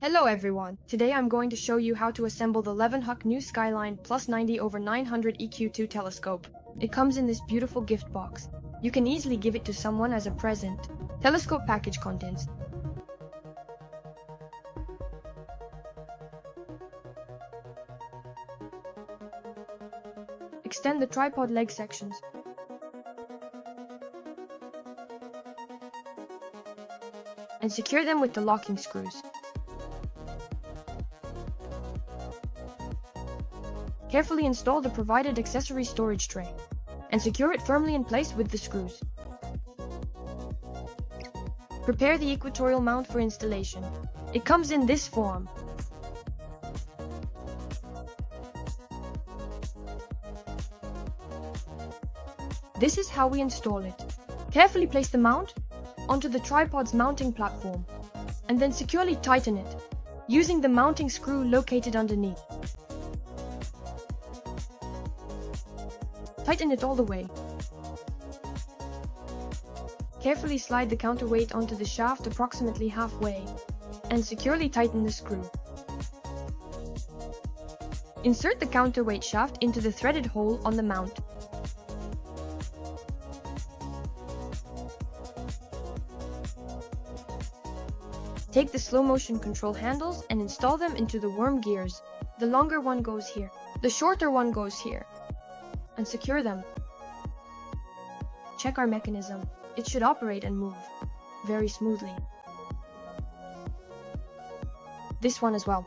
Hello everyone, today I'm going to show you how to assemble the Levenhuk New Skyline PLUS 90/900 EQ2 telescope. It comes in this beautiful gift box. You can easily give it to someone as a present. Telescope package contents. Extend the tripod leg sections. And secure them with the locking screws. Carefully install the provided accessory storage tray and secure it firmly in place with the screws. Prepare the equatorial mount for installation. It comes in this form. This is how we install it. Carefully place the mount onto the tripod's mounting platform and then securely tighten it using the mounting screw located underneath. Tighten it all the way. Carefully slide the counterweight onto the shaft approximately halfway and securely tighten the screw. Insert the counterweight shaft into the threaded hole on the mount. Take the slow motion control handles and install them into the worm gears. The longer one goes here, the shorter one goes here. And secure them. Check our mechanism. It should operate and move very smoothly. This one as well.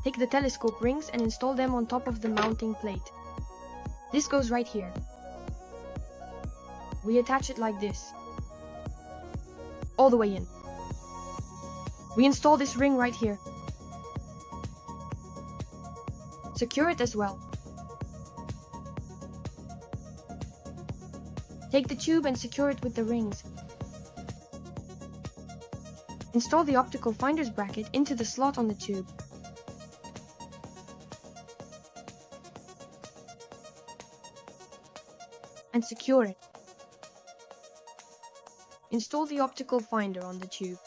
Take the telescope rings and install them on top of the mounting plate. This goes right here. We attach it like this, all the way in. We install this ring right here. Secure it as well. Take the tube and secure it with the rings. Install the optical finder's bracket into the slot on the tube. And secure it. Install the optical finder on the tube.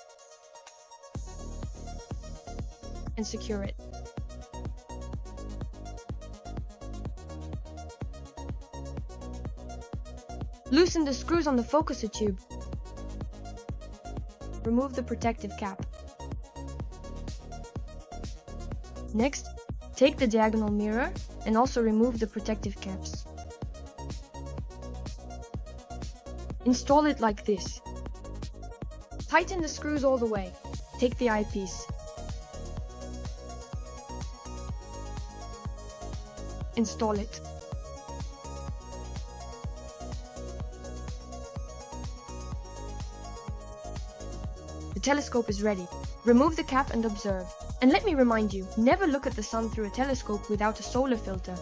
And secure it. Loosen the screws on the focuser tube. Remove the protective cap. Next, take the diagonal mirror and also remove the protective caps. Install it like this. Tighten the screws all the way. Take the eyepiece. Install it. The telescope is ready. Remove the cap and observe. And let me remind you, never look at the sun through a telescope without a solar filter.